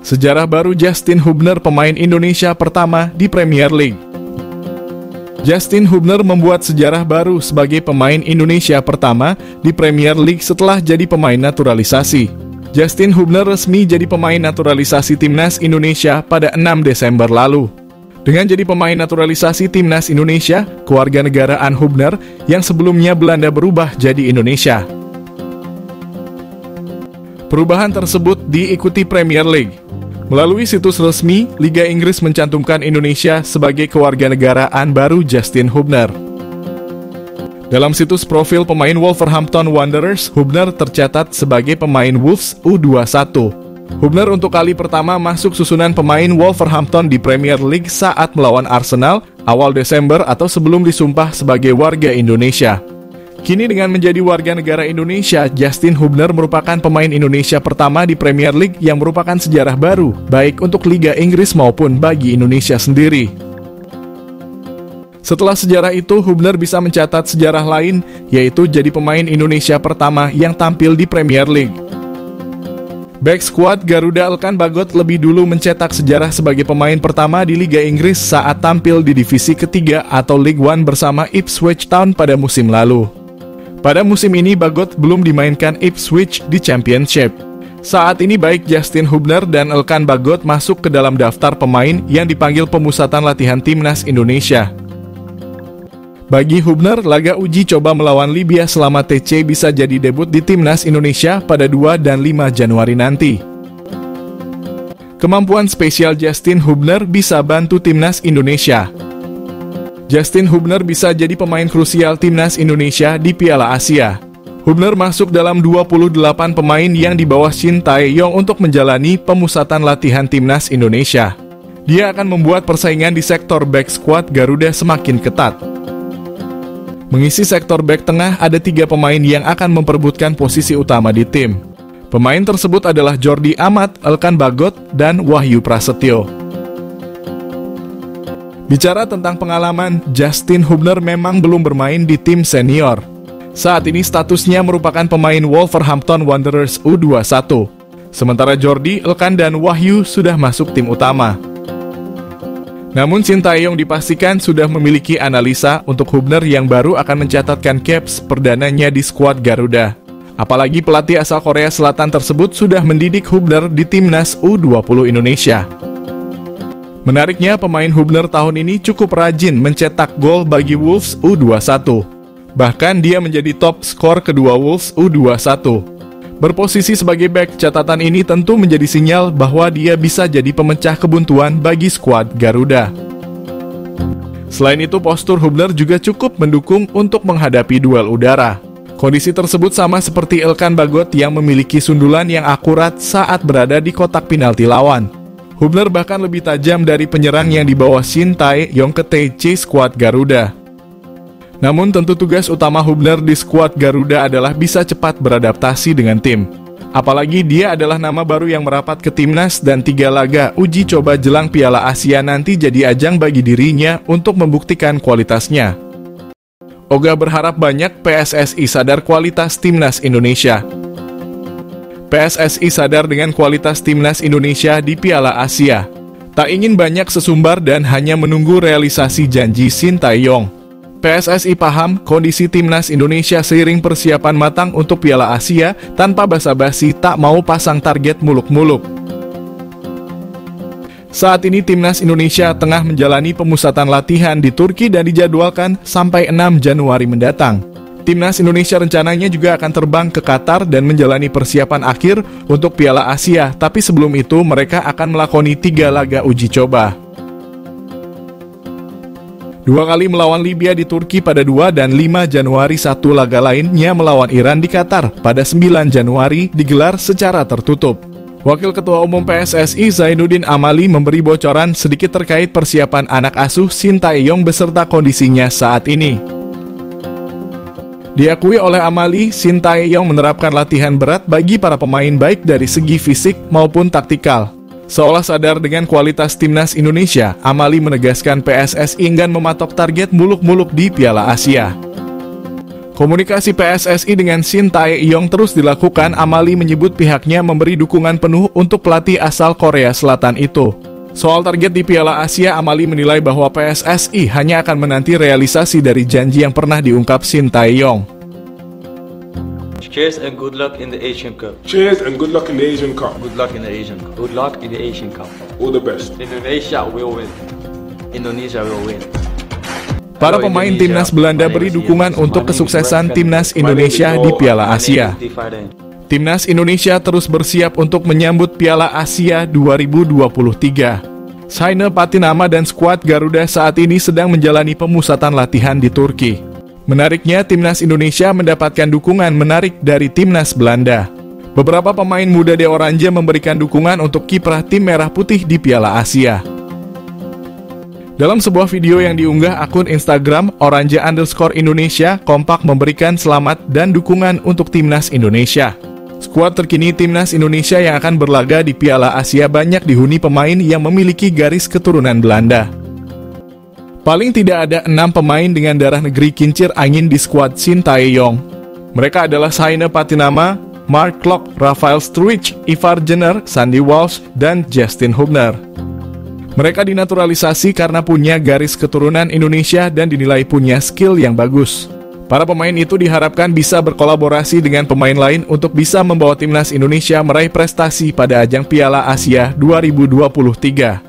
Sejarah baru Justin Hubner, pemain Indonesia pertama di Premier League. Justin Hubner membuat sejarah baru sebagai pemain Indonesia pertama di Premier League setelah jadi pemain naturalisasi. Justin Hubner resmi jadi pemain naturalisasi Timnas Indonesia pada 6 Desember lalu. Dengan jadi pemain naturalisasi Timnas Indonesia, kewarganegaraan Hubner yang sebelumnya Belanda berubah jadi Indonesia. Perubahan tersebut diikuti Premier League. Melalui situs resmi, Liga Inggris mencantumkan Indonesia sebagai kewarganegaraan baru Justin Hubner. Dalam situs profil pemain Wolverhampton Wanderers, Hubner tercatat sebagai pemain Wolves U21. Hubner untuk kali pertama masuk susunan pemain Wolverhampton di Premier League saat melawan Arsenal awal Desember atau sebelum disumpah sebagai warga Indonesia. Kini dengan menjadi warga negara Indonesia, Justin Hubner merupakan pemain Indonesia pertama di Premier League yang merupakan sejarah baru, baik untuk Liga Inggris maupun bagi Indonesia sendiri. Setelah sejarah itu, Hubner bisa mencatat sejarah lain, yaitu jadi pemain Indonesia pertama yang tampil di Premier League. Back squad Garuda Elkan Bagot lebih dulu mencetak sejarah sebagai pemain pertama di Liga Inggris saat tampil di divisi ketiga atau League One bersama Ipswich Town pada musim lalu. Pada musim ini Bagot belum dimainkan Ipswich di Championship. Saat ini baik Justin Hubner dan Elkan Bagot masuk ke dalam daftar pemain yang dipanggil pemusatan latihan Timnas Indonesia. Bagi Hubner, laga uji coba melawan Libya selama TC bisa jadi debut di Timnas Indonesia pada 2 dan 5 Januari nanti. Kemampuan spesial Justin Hubner bisa bantu Timnas Indonesia. Justin Hubner bisa jadi pemain krusial Timnas Indonesia di Piala Asia. Hubner masuk dalam 28 pemain yang di bawah Shin Tae-yong untuk menjalani pemusatan latihan Timnas Indonesia. Dia akan membuat persaingan di sektor back squad Garuda semakin ketat. Mengisi sektor back tengah ada 3 pemain yang akan memperebutkan posisi utama di tim. Pemain tersebut adalah Jordi Amat, Elkan Bagot, dan Wahyu Prasetyo. Bicara tentang pengalaman, Justin Hubner memang belum bermain di tim senior. Saat ini statusnya merupakan pemain Wolverhampton Wanderers U21. Sementara Jordi, Elkan, dan Wahyu sudah masuk tim utama. Namun Shin Tae-yong dipastikan sudah memiliki analisa untuk Hubner yang baru akan mencatatkan caps perdananya di skuad Garuda. Apalagi pelatih asal Korea Selatan tersebut sudah mendidik Hubner di Timnas U20 Indonesia. Menariknya, pemain Hubner tahun ini cukup rajin mencetak gol bagi Wolves U21. Bahkan dia menjadi top skor kedua Wolves U21. Berposisi sebagai back, catatan ini tentu menjadi sinyal bahwa dia bisa jadi pemecah kebuntuan bagi skuad Garuda. Selain itu, postur Hubner juga cukup mendukung untuk menghadapi duel udara. Kondisi tersebut sama seperti Elkan Bagot yang memiliki sundulan yang akurat saat berada di kotak penalti lawan. Hubner bahkan lebih tajam dari penyerang yang dibawa Shin Tae-yong ke TC skuad Garuda. Namun tentu tugas utama Hubner di skuad Garuda adalah bisa cepat beradaptasi dengan tim. Apalagi dia adalah nama baru yang merapat ke Timnas dan 3 laga uji coba jelang Piala Asia nanti jadi ajang bagi dirinya untuk membuktikan kualitasnya. Oga berharap banyak PSSI sadar kualitas Timnas Indonesia. PSSI sadar dengan kualitas Timnas Indonesia di Piala Asia. Tak ingin banyak sesumbar dan hanya menunggu realisasi janji Shin Tae-yong. PSSI paham kondisi Timnas Indonesia seiring persiapan matang untuk Piala Asia tanpa basa-basi, tak mau pasang target muluk-muluk. Saat ini Timnas Indonesia tengah menjalani pemusatan latihan di Turki dan dijadwalkan sampai 6 Januari mendatang. Timnas Indonesia rencananya juga akan terbang ke Qatar dan menjalani persiapan akhir untuk Piala Asia, tapi sebelum itu mereka akan melakoni 3 laga uji coba. 2 kali melawan Libya di Turki pada 2 dan 5 Januari, 1 laga lainnya melawan Iran di Qatar pada 9 Januari digelar secara tertutup. Wakil Ketua Umum PSSI Zainuddin Amali memberi bocoran sedikit terkait persiapan anak asuh Shin Tae-yong beserta kondisinya saat ini. Diakui oleh Amali, Shin Tae-yong menerapkan latihan berat bagi para pemain baik dari segi fisik maupun taktikal. Seolah sadar dengan kualitas Timnas Indonesia, Amali menegaskan PSSI enggan mematok target muluk-muluk di Piala Asia. Komunikasi PSSI dengan Shin Tae-yong terus dilakukan. Amali menyebut pihaknya memberi dukungan penuh untuk pelatih asal Korea Selatan itu. Soal target di Piala Asia, Amali menilai bahwa PSSI hanya akan menanti realisasi dari janji yang pernah diungkap Shin Tae-yong. Cheers and good luck in the Asian Cup. Cheers and good luck in the Asian Cup. Good luck in the Asian Cup. Good luck in the Asian Cup. All the best. Indonesia will win. Indonesia will win. Para pemain timnas Belanda beri dukungan untuk kesuksesan timnas Indonesia di Piala Asia. Timnas Indonesia terus bersiap untuk menyambut Piala Asia 2023. Shaine Patinama dan skuad Garuda saat ini sedang menjalani pemusatan latihan di Turki. Menariknya, timnas Indonesia mendapatkan dukungan menarik dari timnas Belanda. Beberapa pemain muda de Oranje memberikan dukungan untuk kiprah tim merah putih di Piala Asia. Dalam sebuah video yang diunggah akun Instagram Oranje_Indonesia, kompak memberikan selamat dan dukungan untuk timnas Indonesia. Skuad terkini timnas Indonesia yang akan berlaga di Piala Asia banyak dihuni pemain yang memiliki garis keturunan Belanda. Paling tidak ada 6 pemain dengan darah negeri kincir angin di skuad Shin Tae-yong. Mereka adalah Shaine Patinama, Mark Klok, Rafael Struijk, Ivar Jenner, Sandy Walsh, dan Justin Hubner. Mereka dinaturalisasi karena punya garis keturunan Indonesia dan dinilai punya skill yang bagus. Para pemain itu diharapkan bisa berkolaborasi dengan pemain lain untuk bisa membawa timnas Indonesia meraih prestasi pada ajang Piala Asia 2023.